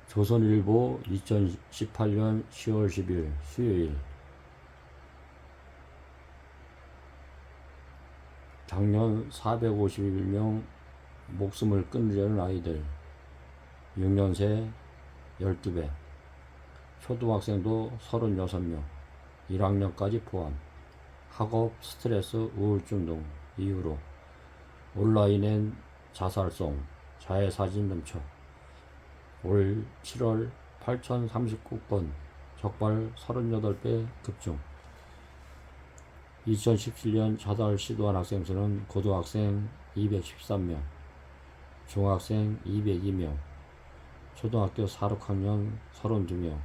조선일보 2018년 10월 10일 수요일. 작년 451명 목숨을 끊으려는 아이들 6년새 12배, 초등학생도 36명, 1학년까지 포함. 학업, 스트레스, 우울증 등 이유로 온라인엔 자살송, 자해사진 넘쳐. 올 7월 8039건, 적발 38배 급증. 2017년 자살 시도한 학생 수는 고등학생 213명, 중학생 202명, 초등학교 4, 6학년 32명,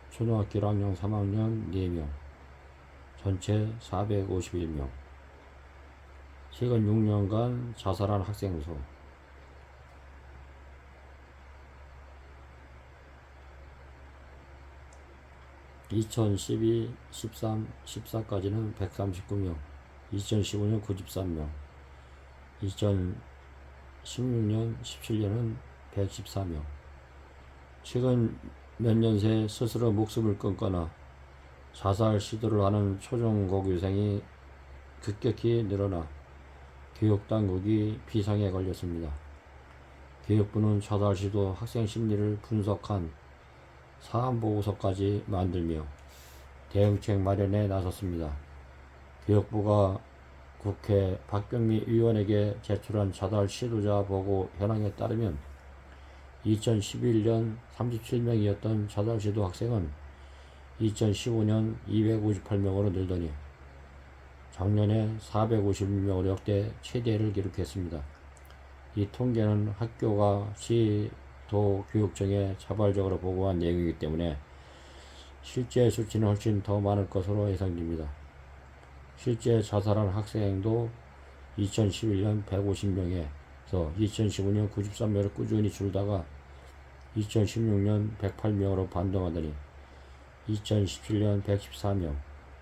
초등학교 1학년 3학년 4명, 전체 451명. 최근 6년간 자살한 학생 수 2012, 13, 14까지는 139명, 2015년 93명, 2016년, 17년은 114명. 최근 몇 년 새 스스로 목숨을 끊거나 자살 시도를 하는 초중고교생이 급격히 늘어나 교육당국이 비상에 걸렸습니다. 교육부는 자살 시도 학생 심리를 분석한 사안보고서까지 만들며 대응책 마련에 나섰습니다. 교육부가 국회 박경미 의원에게 제출한 자살 시도자 보고 현황에 따르면 2011년 37명이었던 자살 시도 학생은 2015년 258명으로 늘더니 작년에 451명으로 역대 최대를 기록했습니다. 이 통계는 학교가 시도교육청에 자발적으로 보고한 내용이기 때문에 실제 수치는 훨씬 더 많을 것으로 예상됩니다. 실제 자살한 학생도 2011년 150명에서 2015년 93명으로 꾸준히 줄다가 2016년 108명으로 반등하더니 2017년 114명,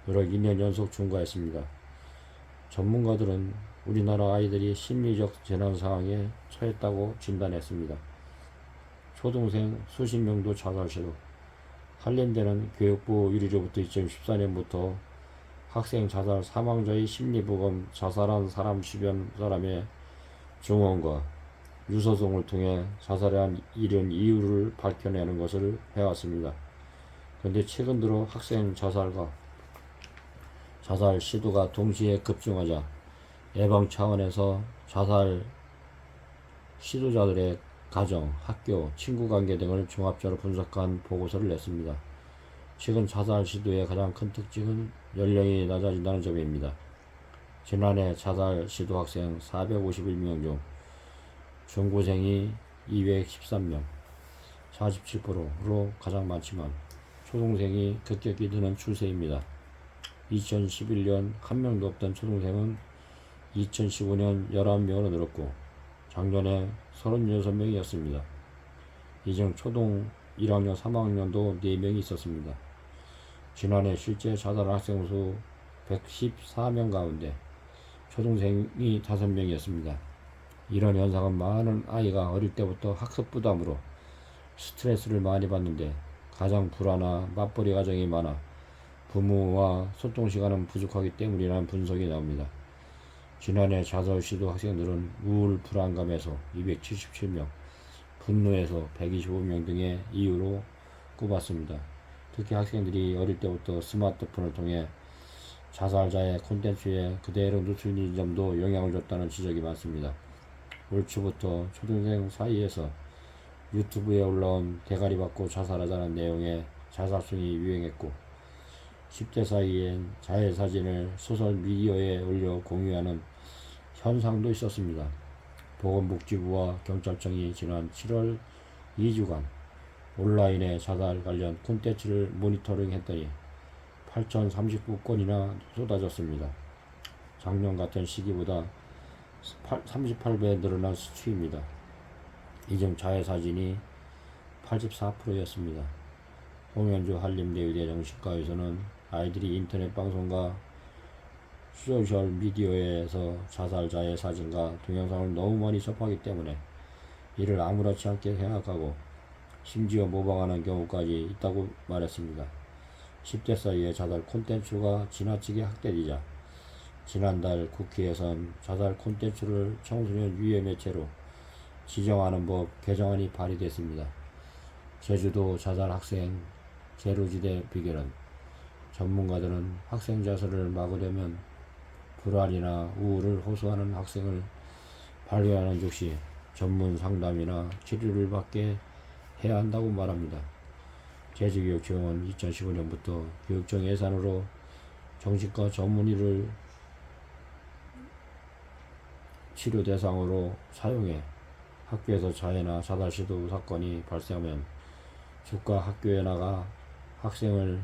여러 2년 연속 증가했습니다. 전문가들은 우리나라 아이들이 심리적 재난 상황에 처했다고 진단했습니다. 초등생 수십 명도 자살 시도. 한림대는 교육부 위리로부터 2014년부터 학생 자살 사망자의 심리부검, 자살한 사람 주변 사람의 증언과 유서송을 통해 자살한 이른 이유를 밝혀내는 것을 해왔습니다. 그런데 최근 들어 학생 자살과 자살 시도가 동시에 급증하자 예방 차원에서 자살 시도자들의 가정, 학교, 친구관계 등을 종합적으로 분석한 보고서를 냈습니다. 최근 자살 시도의 가장 큰 특징은 연령이 낮아진다는 점입니다. 지난해 자살 시도 학생 451명 중 중고생이 213명, 47%로 가장 많지만 초등생이 급격히 느는 추세입니다. 2011년 한 명도 없던 초등생은 2015년 11명으로 늘었고 작년에 36명이었습니다. 이 중 초등 1학년, 3학년도 4명이 있었습니다. 지난해 실제 자살한 학생 수 114명 가운데 초등생이 5명이었습니다. 이런 현상은 많은 아이가 어릴 때부터 학습 부담으로 스트레스를 많이 받는데 가장 불안한 맞벌이 가정이 많아 부모와 소통 시간은 부족하기 때문이라는 분석이 나옵니다. 지난해 자살 시도 학생들은 우울 불안감에서 277명, 분노에서 125명 등의 이유로 꼽았습니다. 특히 학생들이 어릴 때부터 스마트폰을 통해 자살자의 콘텐츠에 그대로 노출된 점도 영향을 줬다는 지적이 많습니다. 올 초부터 초등생 사이에서 유튜브에 올라온 대가리 받고 자살하자는 내용의 자살송이 유행했고 10대 사이엔 자해 사진을 소셜미디어에 올려 공유하는 현상도 있었습니다. 보건복지부와 경찰청이 지난 7월 2주간 온라인의 자살 관련 콘텐츠를 모니터링했더니 8,039건이나 쏟아졌습니다. 작년 같은 시기보다 38배 늘어난 수치입니다. 이 중 자해 사진이 84%였습니다. 홍현주 한림대의대 정신과에서는 아이들이 인터넷 방송과 소셜미디어에서 자살자의 사진과 동영상을 너무 많이 접하기 때문에 이를 아무렇지 않게 생각하고 심지어 모방하는 경우까지 있다고 말했습니다. 10대 사이에 자살 콘텐츠가 지나치게 확대되자 지난달 국회에선 자살 콘텐츠를 청소년 유해 매체로 지정하는 법 개정안이 발의됐습니다. 제주도 자살 학생 제로지대 비결은 전문가들은 학생 자살을 막으려면 불안이나 우울을 호소하는 학생을 발견하는 즉시 전문 상담이나 치료를 받게 해야 한다고 말합니다. 제주교육청은 2015년부터 교육청 예산으로 정신과 전문의를 치료 대상으로 사용해 학교에서 자해나 자살 시도 사건이 발생하면 주가 학교에 나가 학생을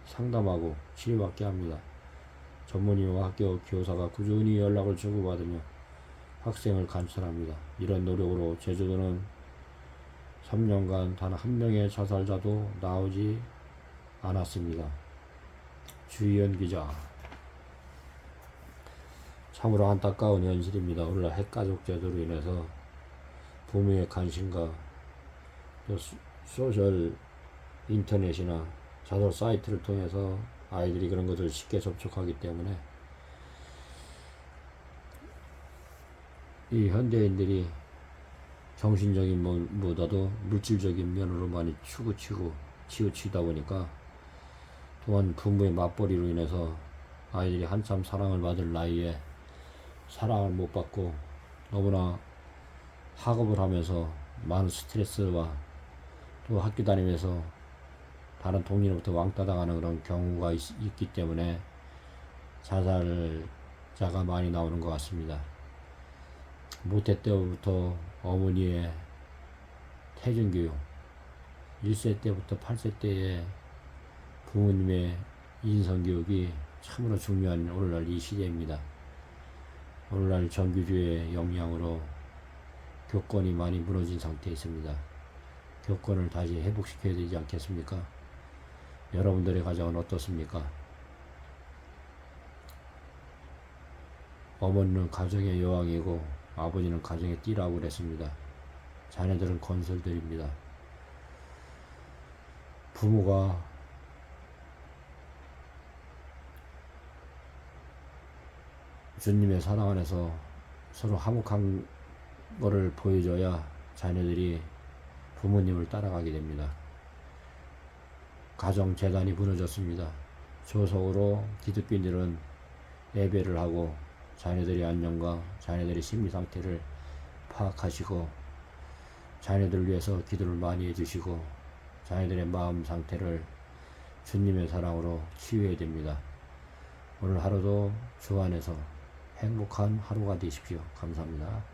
상담하고 치료받게 합니다. 전문의와 학교 교사가 꾸준히 연락을 주고받으며 학생을 관찰합니다. 이런 노력으로 제주도는 3년간 단 한 명의 자살자도 나오지 않았습니다. 주희연 기자. 참으로 안타까운 현실입니다. 오늘날 핵가족 제도로 인해서 부모의 관심과 또 소셜 인터넷이나 자살 사이트를 통해서 아이들이 그런 것을 쉽게 접촉하기 때문에 이 현대인들이 정신적인 보다도 물질적인 면으로 많이 치우치다 보니까 또한 부모의 맞벌이로 인해서 아이들이 한참 사랑을 받을 나이에 사랑을 못 받고 너무나 학업을 하면서 많은 스트레스와 또 학교 다니면서 다른 동료로부터 왕따 당하는 그런 경우가 있기 때문에 자살자가 많이 나오는 것 같습니다. 모태 때부터 어머니의 태중교육, 1세 때부터 8세 때의 부모님의 인성교육이 참으로 중요한 오늘날 이 시대입니다. 오늘날 정규주의 영향으로 교권이 많이 무너진 상태에 있습니다. 교권을 다시 회복시켜야 되지 않겠습니까? 여러분들의 가정은 어떻습니까? 어머니는 가정의 여왕이고 아버지는 가정의 띠라고 그랬습니다. 자녀들은 건설들입니다. 부모가 주님의 사랑 안에서 서로 화목한 것을 보여줘야 자녀들이 부모님을 따라가게 됩니다. 가정 재단이 무너졌습니다. 조속으로 기독교인들은 예배를 하고 자녀들의 안녕과 자녀들의 심리 상태를 파악하시고 자녀들을 위해서 기도를 많이 해주시고 자녀들의 마음 상태를 주님의 사랑으로 치유해야 됩니다. 오늘 하루도 주 안에서 행복한 하루가 되십시오. 감사합니다.